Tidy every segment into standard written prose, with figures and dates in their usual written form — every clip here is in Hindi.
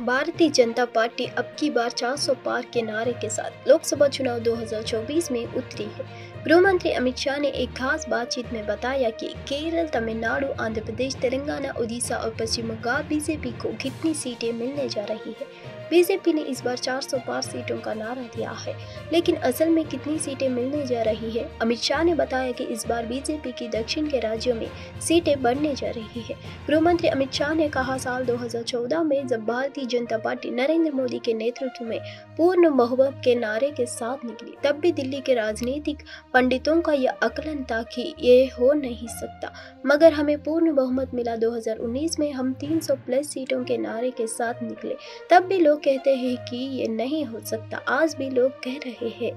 भारतीय जनता पार्टी अब की बार 400 पार के नारे के साथ लोकसभा चुनाव 2024 में उतरी है। गृह मंत्री अमित शाह ने एक खास बातचीत में बताया कि केरल, तमिलनाडु, आंध्र प्रदेश, तेलंगाना, उड़ीसा और पश्चिम बंगाल बीजेपी को कितनी सीटें मिलने जा रही है। बीजेपी ने इस बार 400 पार सीटों का नारा दिया है, लेकिन असल में कितनी सीटें मिलने जा रही है। अमित शाह ने बताया कि इस बार बीजेपी की दक्षिण के राज्यों में सीटें बढ़ने जा रही है। गृह मंत्री अमित शाह ने कहा, साल 2014 में जब भारतीय जनता पार्टी नरेंद्र मोदी के नेतृत्व में पूर्ण बहुमत के नारे के साथ निकली, तब भी दिल्ली के राजनीतिक पंडितों का यह आकलन था कि ये हो नहीं सकता, मगर हमें पूर्ण बहुमत मिला। 2019 में हम 300 प्लस सीटों के नारे के साथ निकले, तब भी लोग कहते हैं कि ये नहीं हो सकता। आज भी लोग कह रहे हैं।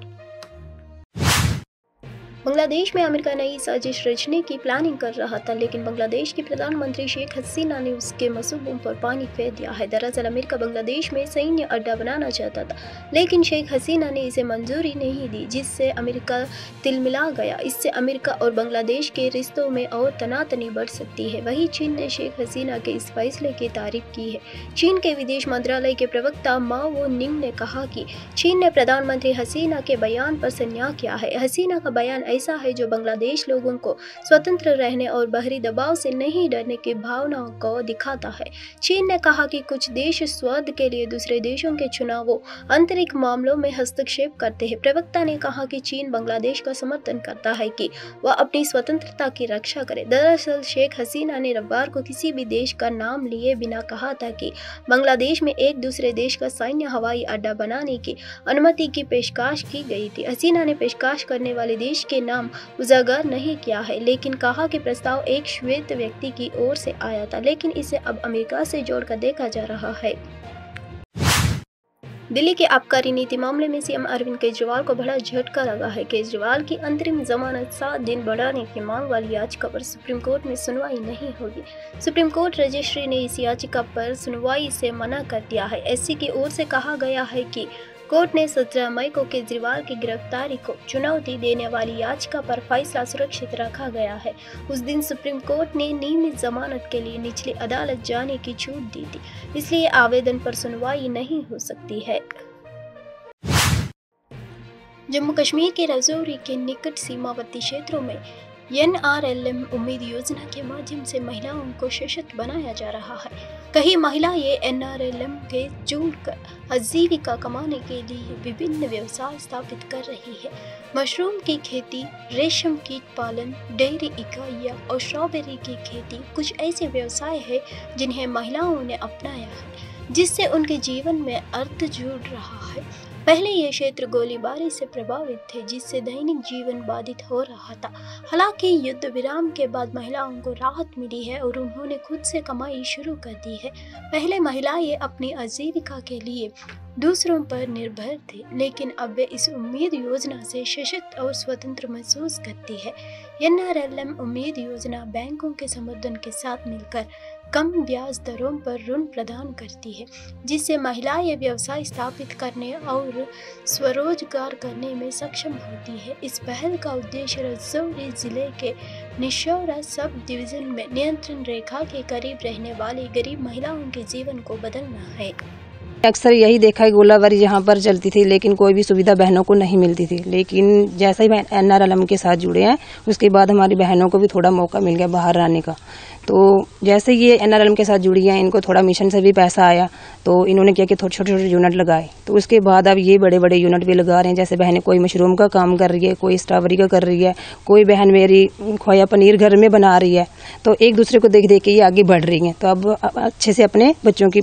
बांग्लादेश में अमेरिका नई साजिश रचने की प्लानिंग कर रहा था, लेकिन बांग्लादेश की प्रधानमंत्री शेख हसीना ने उसके मंसूबों पर पानी फेर दिया है। दरअसल अमेरिका बांग्लादेश में सैन्य अड्डा बनाना चाहता था, लेकिन शेख हसीना ने इसे मंजूरी नहीं दी, जिससे अमेरिका तिलमिला गया। इससे अमेरिका और बांग्लादेश के रिश्तों में और तनातनी बढ़ सकती है। वहीं चीन ने शेख हसीना के इस फैसले की तारीफ की है। चीन के विदेश मंत्रालय के प्रवक्ता माओ निंग ने कहा कि चीन ने प्रधानमंत्री हसीना के बयान पर संज्ञान किया है। हसीना का बयान ऐसा है जो बांग्लादेश लोगों को स्वतंत्र रहने और बाहरी दबाव से नहीं डरने की भावनाओं को दिखाता है। चीन ने कहा कि कुछ देश स्वार्थ के लिए दूसरे देशों के चुनावों, आंतरिक मामलों में हस्तक्षेप करते हैं। प्रवक्ता ने कहा कि चीन बांग्लादेश का समर्थन करता है कि वह अपनी स्वतंत्रता की रक्षा करे। दरअसल शेख हसीना ने रविवार को किसी भी देश का नाम लिए बिना कहा था कि बांग्लादेश में एक दूसरे देश का सैन्य हवाई अड्डा बनाने की अनुमति की पेशकश की गई थी। हसीना ने पेशकश करने वाले देश के नाम उजागर नहीं किया है, लेकिन कहा कि प्रस्ताव एक श्वेत व्यक्ति की ओर से आया था, लेकिन इसे अब अमेरिका से जोड़कर देखा जा रहा है। दिल्ली के आबकारी नीति मामले में सीएम अरविंद केजरीवाल को बड़ा झटका लगा है। केजरीवाल की अंतरिम जमानत 7 दिन बढ़ाने की मांग वाली याचिका पर सुप्रीम कोर्ट में सुनवाई नहीं होगी। सुप्रीम कोर्ट रजिस्ट्री ने इस याचिका पर सुनवाई से मना कर दिया है। एससी की ओर से कहा गया है कि कोर्ट ने 17 मई को केजरीवाल की गिरफ्तारी को चुनौती देने वाली याचिका पर फैसला सुरक्षित रखा गया है। उस दिन सुप्रीम कोर्ट ने नियमित जमानत के लिए निचली अदालत जाने की छूट दी थी, इसलिए आवेदन पर सुनवाई नहीं हो सकती है। जम्मू कश्मीर के राजौरी के निकट सीमावर्ती क्षेत्रों में NRLM उम्मीद योजना के माध्यम से महिलाओं को सशक्त बनाया जा रहा है। कई महिलाएं ये NRLM के जुड़कर आजीविका कमाने के लिए विभिन्न व्यवसाय स्थापित कर रही है। मशरूम की खेती, रेशम कीट पालन, डेयरी इकाइयाँ और स्ट्रॉबेरी की खेती कुछ ऐसे व्यवसाय हैं जिन्हें महिलाओं ने अपनाया है, जिससे उनके जीवन में अर्थ जुड़ रहा है। पहले ये क्षेत्र गोलीबारी से प्रभावित थे, जिससे दैनिक जीवन बाधित हो रहा था। हालांकि युद्ध विराम के बाद महिलाओं को राहत मिली है और उन्होंने खुद से कमाई शुरू कर दी है। पहले महिलाएं अपनी आजीविका के लिए दूसरों पर निर्भर थे, लेकिन अब वे इस उम्मीद योजना से सशक्त और स्वतंत्र महसूस करती है। NRLM उम्मीद योजना बैंकों के समर्थन के साथ मिलकर कम ब्याज दरों पर ऋण प्रदान करती है, जिससे महिलाएं व्यवसाय स्थापित करने और स्वरोजगार करने में सक्षम होती है। इस पहल का उद्देश्य राजौरी जिले के निशौरा सब डिवीजन में नियंत्रण रेखा के करीब रहने वाली गरीब महिलाओं के जीवन को बदलना है। अक्सर यही देखा है, गोलाबारी यहाँ पर चलती थी, लेकिन कोई भी सुविधा बहनों को नहीं मिलती थी। लेकिन जैसे ही NRLM के साथ जुड़े हैं, उसके बाद हमारी बहनों को भी थोड़ा मौका मिल गया बाहर आने का। तो जैसे ये NRLM के साथ जुड़ी हैं, इनको थोड़ा मिशन से भी पैसा आया, तो इन्होंने क्या कि थोड़े छोटे छोटे यूनिट लगाए। तो उसके बाद अब ये बड़े बड़े यूनिट भी लगा रहे हैं। जैसे बहनें कोई मशरूम का काम कर रही है, कोई स्ट्रॉबेरी का कर रही है, कोई बहन मेरी खोया पनीर घर में बना रही है। तो एक दूसरे को देख देख के ये आगे बढ़ रही हैं। तो अब अच्छे से अपने बच्चों की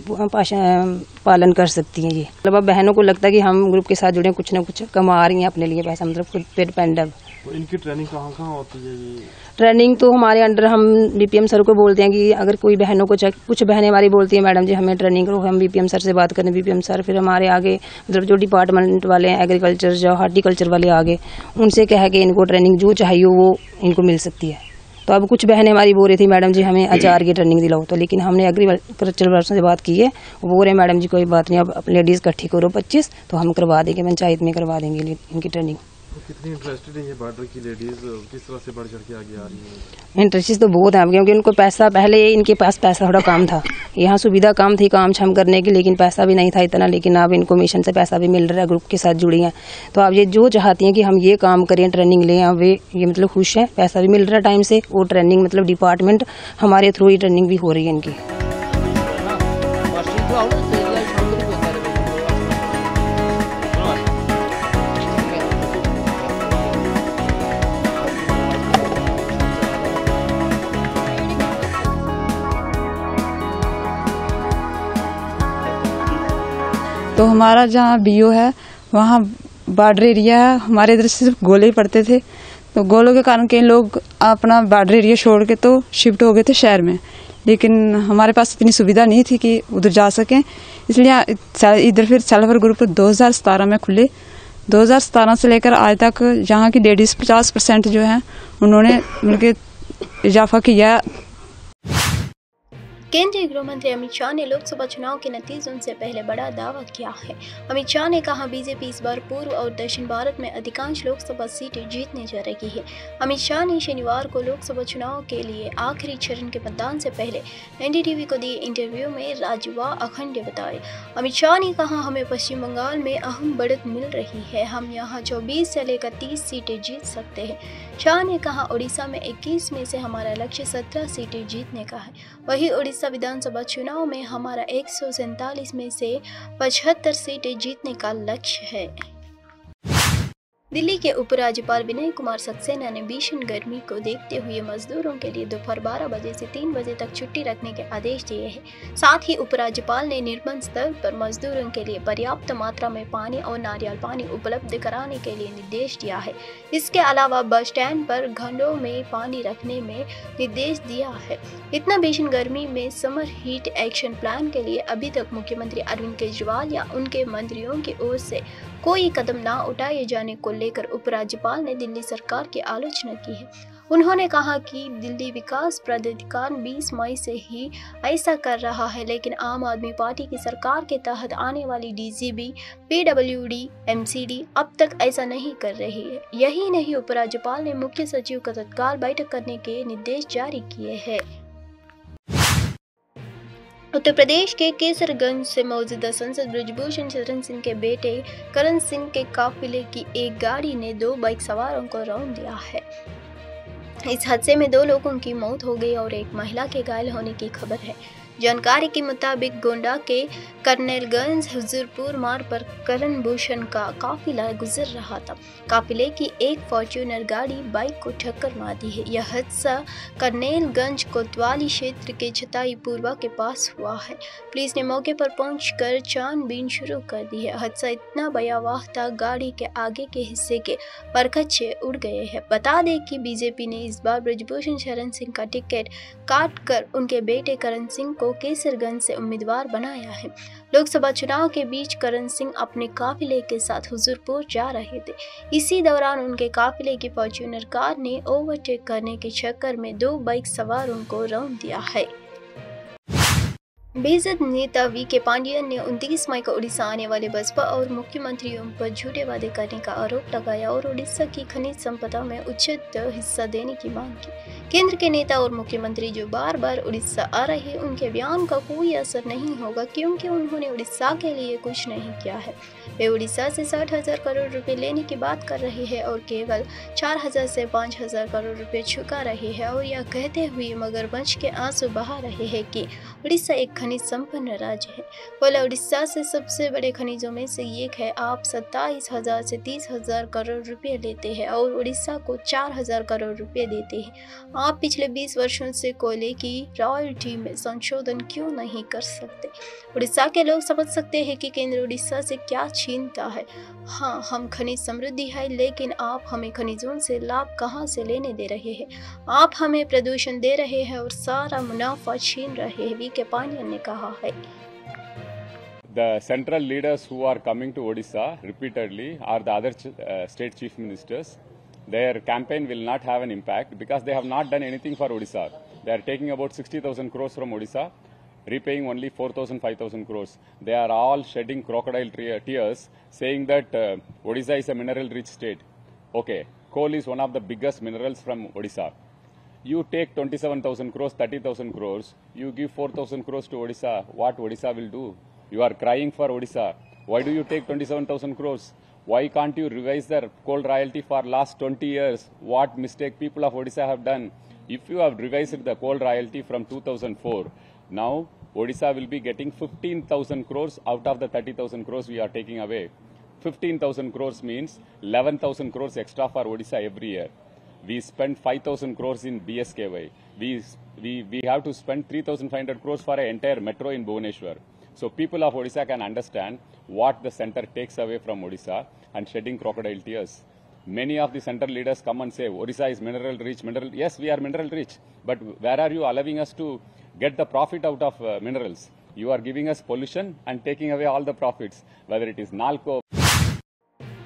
पालन कर सकती हैं। ये मतलब अब बहनों को लगता है कि हम ग्रुप के साथ जुड़े, कुछ ना कुछ कमा रही हैं अपने लिए पैसा, मतलब खुद पे डिपेंडेंट। तो इनकी ट्रेनिंग कहाँ होती है? ये ट्रेनिंग तो हमारे अंडर हम BPM सर को बोलते हैं कि अगर कोई बहनों को कुछ बहनें हमारी बोलती हैं, मैडम जी हमें ट्रेनिंग करो, हम BPM सर से बात करें। BPM सर फिर हमारे आगे मतलब जो डिपार्टमेंट वाले हैं, एग्रीकल्चर जो हार्टिकल्चर वाले आगे, उनसे कह के इनको ट्रेनिंग जो चाहिए वो इनको मिल सकती है। तो अब कुछ बहनें हमारी बोल रही थी, मैडम जी हमें अचार की ट्रेनिंग दिलाओ। तो लेकिन हमने एग्रीकल्चर पर्सन से बात की है, वो बोल रहे हैं मैडम जी कोई बात नहीं, अब लेडीज़ इकट्ठी करो 25, तो हम करवा देंगे, पंचायत में करवा देंगे इनकी ट्रेनिंग। तो कितनी इंटरेस्टेड है ये बॉर्डर की लेडीज, किस तरह से बढ़ चढ़ के आगे आ रही है? इंटरेस्ट तो बहुत है, क्योंकि उनको पैसा, पहले इनके पास पैसा थोड़ा कम था, यहाँ सुविधा कम थी काम छाम करने की, लेकिन पैसा भी नहीं था इतना। लेकिन अब इनको मिशन से पैसा भी मिल रहा है, ग्रुप के साथ जुड़ी हैं, तो अब ये जो चाहती हैं कि हम ये काम करें, ट्रेनिंग लें, अब ये मतलब खुश हैं, पैसा भी मिल रहा है टाइम से, और ट्रेनिंग मतलब डिपार्टमेंट हमारे थ्रू ही ट्रेनिंग भी हो रही है इनकी। तो हमारा जहाँ बीओ है वहाँ बॉर्डर एरिया है, हमारे इधर सिर्फ गोले ही पड़ते थे, तो गोलों के कारण कई लोग अपना बॉर्डर एरिया छोड़ के तो शिफ्ट हो गए थे शहर में, लेकिन हमारे पास इतनी सुविधा नहीं थी कि उधर जा सकें, इसलिए इधर फिर सेल्फ हेल्प ग्रुप 2017 में खुले। 2017 से लेकर आज तक यहाँ की लेडीज 50% जो है उन्होंने मिलकर इजाफा किया। केंद्रीय गृह मंत्री अमित शाह ने लोकसभा चुनाव के नतीजों से पहले बड़ा दावा किया है। अमित शाह ने कहा, बीजेपी इस बार पूर्व और दक्षिण भारत में अधिकांश लोकसभा सीटें जीतने जा रही है। अमित शाह ने शनिवार को लोकसभा चुनाव के लिए आखिरी चरण के मतदान से पहले एनडीटीवी को दिए इंटरव्यू में राज्य व अखंड बताए। अमित शाह ने कहा, हमें पश्चिम बंगाल में अहम बढ़त मिल रही है, हम यहाँ 24 से लेकर 30 सीटें जीत सकते हैं। शाह ने कहा, उड़ीसा में 21 में से हमारा लक्ष्य 17 सीटें जीतने का है। वहीं उड़ीसा विधानसभा चुनाव में हमारा 147 में से 75 सीटें जीतने का लक्ष्य है। दिल्ली के उपराज्यपाल विनय कुमार सक्सेना ने भीषण गर्मी को देखते हुए मजदूरों के लिए दोपहर 12 बजे से 3 बजे तक छुट्टी रखने के आदेश दिए हैं। साथ ही उपराज्यपाल ने निर्बंध स्तर पर मजदूरों के लिए पर्याप्त मात्रा में पानी और नारियल पानी उपलब्ध कराने के लिए निर्देश दिया है। इसके अलावा बस स्टैंड पर घड़ों में पानी रखने में निर्देश दिया है। इतना भीषण गर्मी में समर हीट एक्शन प्लान के लिए अभी तक मुख्यमंत्री अरविंद केजरीवाल या उनके मंत्रियों की ओर से कोई कदम न उठाए जाने को लेकर उपराज्यपाल ने दिल्ली सरकार की आलोचना की है। उन्होंने कहा कि दिल्ली विकास प्राधिकरण 20 मई से ही ऐसा कर रहा है, लेकिन आम आदमी पार्टी की सरकार के तहत आने वाली डीजीबी, पीडब्ल्यूडी, एमसीडी अब तक ऐसा नहीं कर रही है। यही नहीं, उपराज्यपाल ने मुख्य सचिव का तत्काल बैठक करने के निर्देश जारी किए हैं। उत्तर प्रदेश के केसरगंज से मौजूदा सांसद बृजभूषण शरण सिंह के बेटे करण सिंह के काफिले की एक गाड़ी ने 2 बाइक सवारों को रौंद दिया है। इस हादसे में 2 लोगों की मौत हो गई और एक महिला के घायल होने की खबर है। जानकारी के मुताबिक गोंडा के कर्नेलगंज हुजूरपुर मार्ग पर करण भूषण का काफिला गुजर रहा था। काफिले की एक फॉर्च्यूनर गाड़ी बाइक को टक्कर मार दी है। यह हादसा कर्नेलगंज कोतवाली क्षेत्र के छताई पूर्वा के पास हुआ है। पुलिस ने मौके पर पहुंचकर छानबीन शुरू कर दी है। हादसा इतना भयावह था, गाड़ी के आगे के हिस्से के परखच्चे उड़ गए हैं। बता दें कि बीजेपी ने इस बार बृजभूषण शरण सिंह का टिकट काट कर उनके बेटे करण सिंह को केसरगंज से उम्मीदवार बनाया है। लोकसभा चुनाव के बीच करण सिंह अपने काफिले के साथ हुजूरपुर जा रहे थे। इसी दौरान उनके काफिले की फॉर्च्यूनर कार ने ओवरटेक करने के चक्कर में 2 बाइक सवारों को रौंद दिया है। बेइज्जत नेता वीके पांडियन ने 29 मई को उड़ीसा आने वाले बसपा और मुख्यमंत्रियों पर झूठे वादे करने का आरोप लगाया और उड़ीसा की खनिज संपदा में उचित हिस्सा देने की मांग की। केंद्र के नेता और मुख्यमंत्री जो बार बार उड़ीसा आ रहे हैं, उनके बयान का कोई असर नहीं होगा, क्योंकि उन्होंने उड़ीसा के लिए कुछ नहीं किया है। वे उड़ीसा से 60,000 करोड़ रुपए लेने की बात कर रहे हैं और केवल 4,000 से 5,000 करोड़ रुपए चुका रहे हैं और यह कहते हुए मगरमच्छ के आंसू बहा रहे हैं कि उड़ीसा एक खनिज संपन्न राज्य है। बोला, उड़ीसा से सबसे बड़े खनिजों में से एक है। आप 27,000 से 30,000 करोड़ रुपए लेते हैं और उड़ीसा को 4,000 करोड़ रुपए देते हैं। आप पिछले 20 वर्षों से कोयले की रॉयल्टी में संशोधन क्यों नहीं कर सकते? उड़ीसा के लोग समझ सकते हैं कि केंद्र उड़ीसा से क्या छीनता है। हाँ, हम खनिज समृद्धि है, लेकिन आप हमें खनिजों से लाभ कहाँ से लेने दे रहे हैं? आप हमें प्रदूषण दे रहे हैं और सारा मुनाफा छीन रहे हैं, वीके पांडियन ने कहा है। The central leaders who are coming to Odisha repeatedly are the other state chief ministers. Their campaign will not have an impact because they have not done anything for Odisha. They are taking about 60,000 crores from Odisha, repaying only 4,000, 5,000 crores. They are all shedding crocodile tears, saying that Odisha is a mineral-rich state. Okay, coal is one of the biggest minerals from Odisha. You take 27,000 crores, 30,000 crores, you give 4,000 crores to Odisha. What Odisha will do? You are crying for Odisha. Why do you take 27,000 crores? Why can't you revise the coal royalty for last 20 years? What mistake people of Odisha have done? If you have revised the coal royalty from 2004, now Odisha will be getting 15,000 crores out of the 30,000 crores we are taking away. 15,000 crores means 11,000 crores extra for Odisha every year. We spend 5,000 crores in BSKY. We have to spend 3,500 crores for an entire metro in Bhubaneswar. So people of Odisha can understand what the center takes away from Odisha and shedding crocodile tears. Many of the center leaders come and say, Odisha is mineral rich, Yes, we are mineral rich. But where are you allowing us to get the profit out of minerals? You are giving us pollution and taking away all the profits, whether it is NALCO.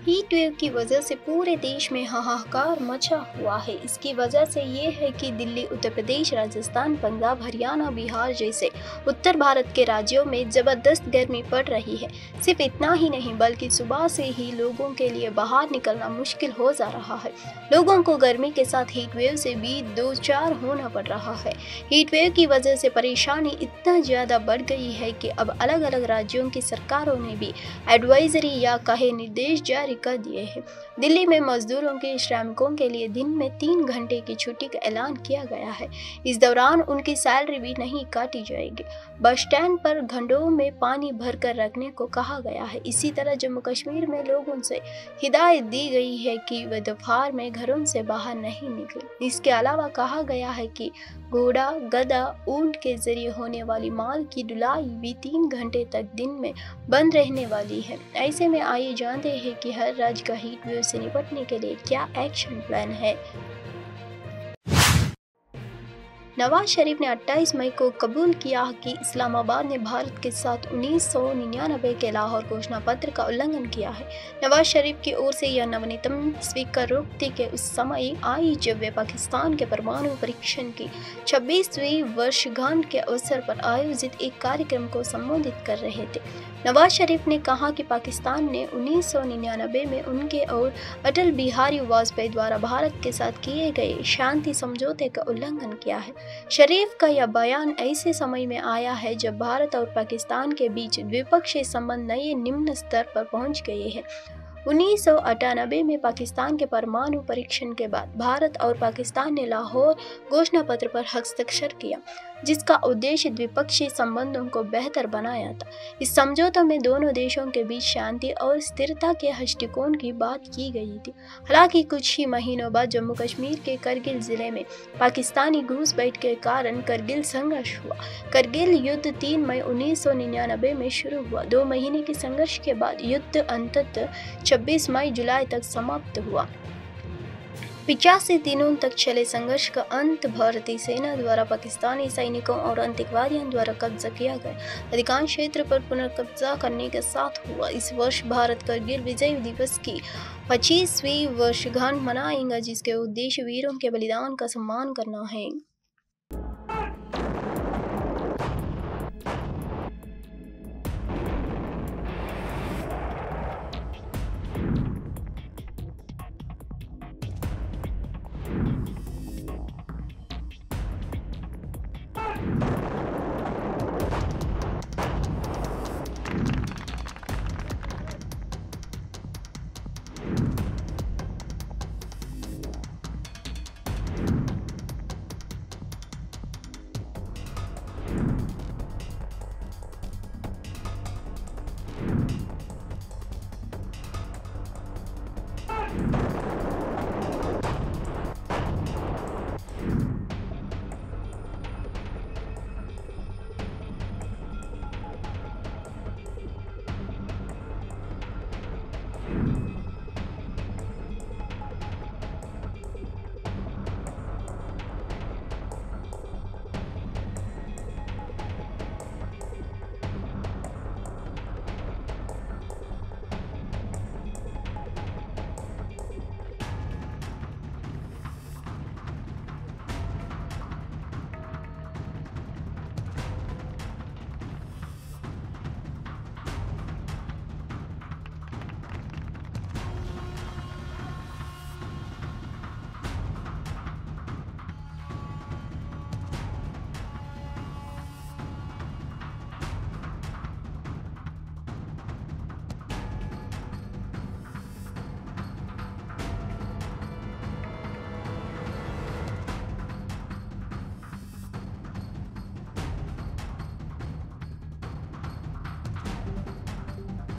Heat wave की वजह से पूरे देश में हाहाकार मचा हुआ है। इसकी वजह से ये है कि दिल्ली, उत्तर प्रदेश, राजस्थान, पंजाब, हरियाणा, बिहार जैसे उत्तर भारत के राज्यों में ज़बरदस्त गर्मी पड़ रही है। सिर्फ इतना ही नहीं बल्कि सुबह से ही लोगों के लिए बाहर निकलना मुश्किल हो जा रहा है। लोगों को गर्मी के साथ हीट वेव से भी दो चार होना पड़ रहा है। हीट वेव की वजह से परेशानी इतना ज़्यादा बढ़ गई है कि अब अलग अलग राज्यों की सरकारों ने भी एडवाइजरी या कहे निर्देश जारी कर दिए हैं। दिल्ली में मजदूरों के श्रमिकों के लिए दिन में 3 घंटे की छुट्टी का ऐलान किया गया है। इस दौरान उनकी सैलरी भी नहीं काटी जाएगी। बस स्टैंड पर घंटों में पानी भरकर रखने को कहा गया है। इसी तरह जम्मू कश्मीर में लोगों से हिदायत दी गई है कि वे दोपहर में घरों से बाहर नहीं निकलें। इसके अलावा कहा गया है कि घोड़ा, गधा, ऊंट के जरिए होने वाली माल की ढुलाई भी 3 घंटे तक दिन में बंद रहने वाली है। ऐसे में आइए जानते हैं कि हर राज्य का हीट वेव से निपटने के लिए क्या एक्शन प्लान है। नवाज शरीफ ने 28 मई को कबूल किया कि इस्लामाबाद ने भारत के साथ 1999 के लाहौर घोषणा पत्र का उल्लंघन किया है। नवाज शरीफ की ओर से यह नवनीतम स्वीकारोक्ति के उस समय आई जब वे पाकिस्तान के परमाणु परीक्षण की 26वीं वर्षगांठ के अवसर पर आयोजित एक कार्यक्रम को संबोधित कर रहे थे। नवाज शरीफ ने कहा कि पाकिस्तान ने 1999 में उनके और अटल बिहारी वाजपेयी द्वारा भारत के साथ किए गए शांति समझौते का उल्लंघन किया है। शरीफ का यह बयान ऐसे समय में आया है जब भारत और पाकिस्तान के बीच द्विपक्षीय संबंध नए निम्न स्तर पर पहुंच गए हैं। 1998 में पाकिस्तान के परमाणु परीक्षण के बाद भारत और पाकिस्तान ने लाहौर घोषणा पत्र पर हस्ताक्षर किया, जिसका उद्देश्य द्विपक्षीय संबंधों को बेहतर बनाया था। इस समझौते में दोनों देशों के बीच शांति और स्थिरता के दृष्टिकोण की बात की गई थी। हालांकि कुछ ही महीनों बाद जम्मू कश्मीर के करगिल जिले में पाकिस्तानी घुसपैठ के कारण करगिल संघर्ष हुआ। करगिल युद्ध 3 मई 1999 में शुरू हुआ। 2 महीने के संघर्ष के बाद युद्ध अंततः 26 मई जुलाई तक समाप्त हुआ। 85 दिनों तक चले संघर्ष का अंत भारतीय सेना द्वारा पाकिस्तानी सैनिकों और आतंकवादियों द्वारा कब्जा किया गया अधिकांश क्षेत्र पर पुनर्कब्जा करने के साथ हुआ। इस वर्ष भारत करगिल विजय दिवस की 25वीं वर्षगांठ मनाएगा, जिसके उद्देश्य वीरों के बलिदान का सम्मान करना है।